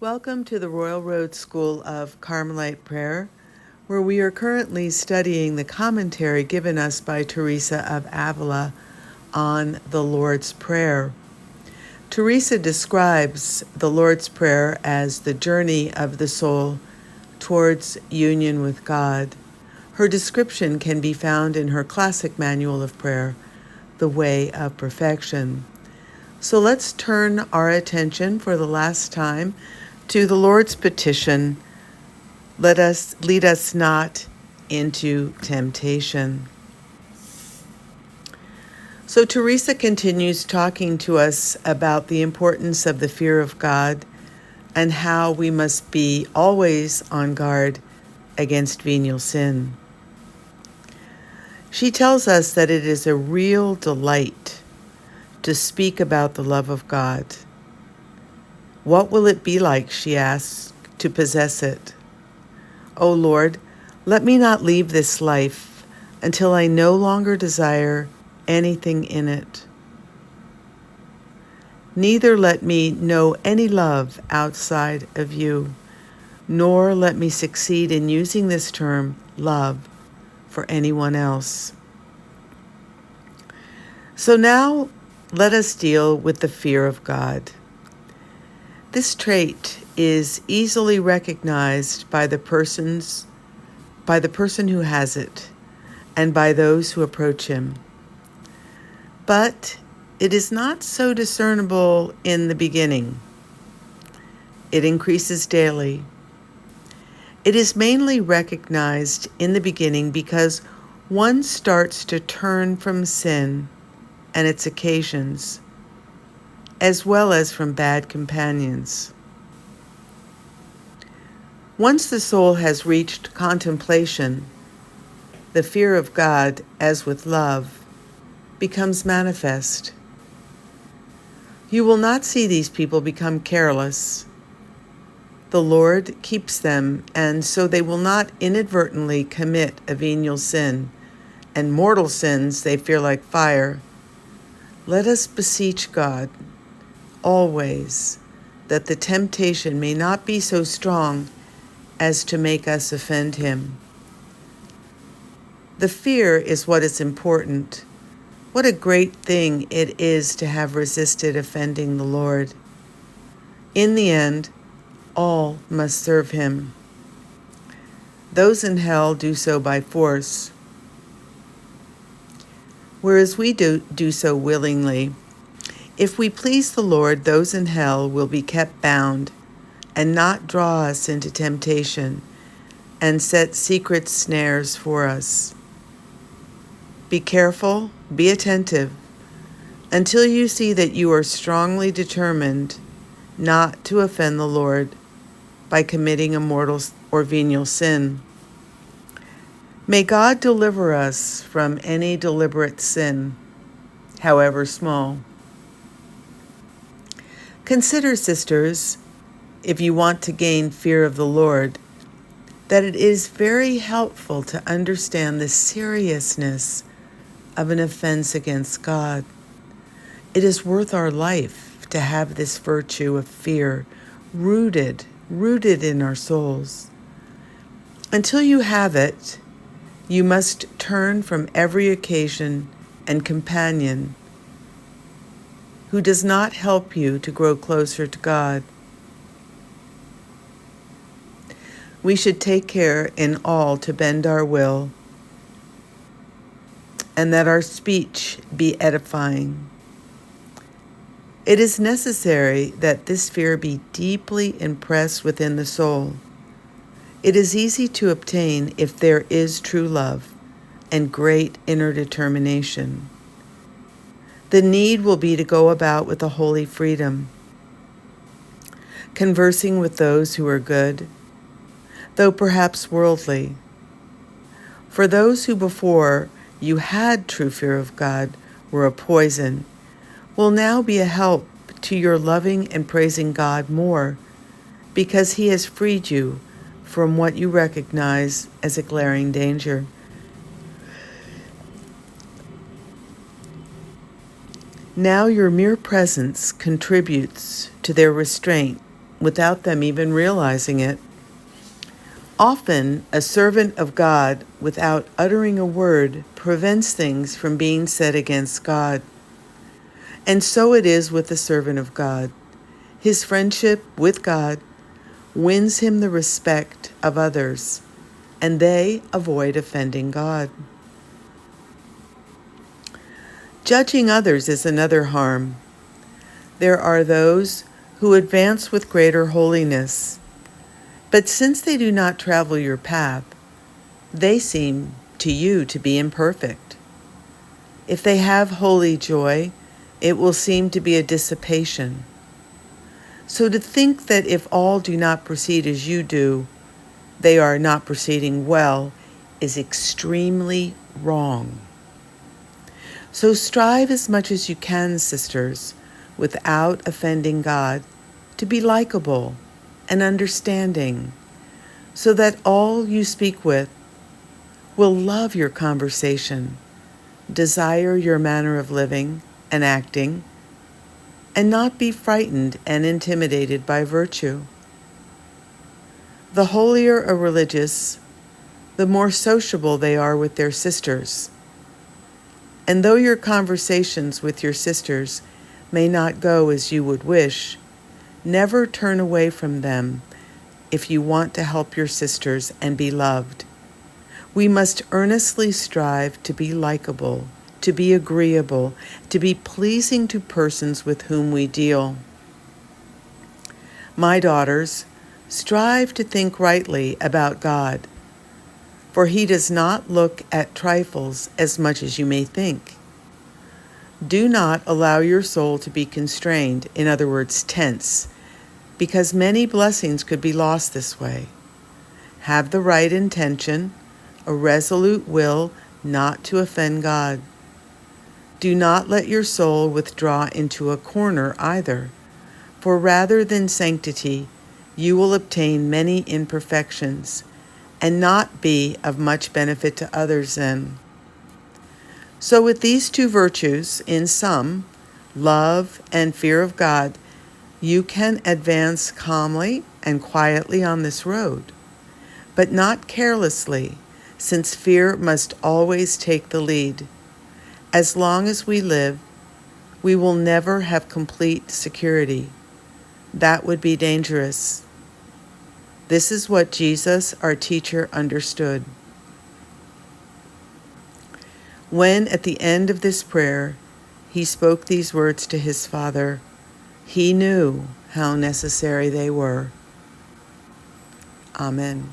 Welcome to the Royal Road School of Carmelite Prayer, where we are currently studying the commentary given us by Teresa of Avila on the Lord's Prayer. Teresa describes the Lord's Prayer as the journey of the soul towards union with God. Her description can be found in her classic manual of prayer, The Way of Perfection. So let's turn our attention for the last time to the Lord's petition, lead us not into temptation. So Teresa continues talking to us about the importance of the fear of God and how we must be always on guard against venial sin. She tells us that it is a real delight to speak about the love of God. What will it be like, she asks, to possess it? O Lord, let me not leave this life until I no longer desire anything in it. Neither let me know any love outside of you, nor let me succeed in using this term, love, for anyone else. So now let us deal with the fear of God. This trait is easily recognized by the person who has it and by those who approach him. But it is not so discernible in the beginning. It increases daily. It is mainly recognized in the beginning because one starts to turn from sin and its occasions, as well as from bad companions. Once the soul has reached contemplation, the fear of God, as with love, becomes manifest. You will not see these people become careless. The Lord keeps them, and so they will not inadvertently commit a venial sin, and mortal sins they fear like fire. Let us beseech God always that the temptation may not be so strong as to make us offend him. The fear is what is important. What a great thing it is to have resisted offending the Lord. In the end, all must serve him. Those in hell do so by force, whereas we do so willingly. If we please the Lord, those in hell will be kept bound and not draw us into temptation and set secret snares for us. Be careful, be attentive, until you see that you are strongly determined not to offend the Lord by committing a mortal or venial sin. May God deliver us from any deliberate sin, however small. Consider, sisters, if you want to gain fear of the Lord, that it is very helpful to understand the seriousness of an offense against God. It is worth our life to have this virtue of fear rooted in our souls. Until you have it, you must turn from every occasion and companion who does not help you to grow closer to God. We should take care in all to bend our will, and that our speech be edifying. It is necessary that this fear be deeply impressed within the soul. It is easy to obtain if there is true love and great inner determination. The need will be to go about with a holy freedom, conversing with those who are good, though perhaps worldly. For those who before you had true fear of God were a poison, will now be a help to your loving and praising God more, because he has freed you from what you recognize as a glaring danger. Now your mere presence contributes to their restraint without them even realizing it. Often, a servant of God, without uttering a word, prevents things from being said against God. And so it is with the servant of God. His friendship with God wins him the respect of others, and they avoid offending God. Judging others is another harm. There are those who advance with greater holiness, but since they do not travel your path, they seem to you to be imperfect. If they have holy joy, it will seem to be a dissipation. So to think that if all do not proceed as you do, they are not proceeding well is extremely wrong. So strive as much as you can, sisters, without offending God, to be likable and understanding, so that all you speak with will love your conversation, desire your manner of living and acting, and not be frightened and intimidated by virtue. The holier a religious, the more sociable they are with their sisters. And though your conversations with your sisters may not go as you would wish, never turn away from them if you want to help your sisters and be loved. We must earnestly strive to be likable, to be agreeable, to be pleasing to persons with whom we deal. My daughters, strive to think rightly about God, for he does not look at trifles as much as you may think. Do not allow your soul to be constrained, in other words, tense, because many blessings could be lost this way. Have the right intention, a resolute will not to offend God. Do not let your soul withdraw into a corner either, for rather than sanctity, you will obtain many imperfections, and not be of much benefit to others then. So with these two virtues, in sum, love and fear of God, you can advance calmly and quietly on this road, but not carelessly, since fear must always take the lead. As long as we live, we will never have complete security. That would be dangerous. This is what Jesus, our teacher, understood. When at the end of this prayer, he spoke these words to his Father, he knew how necessary they were. Amen.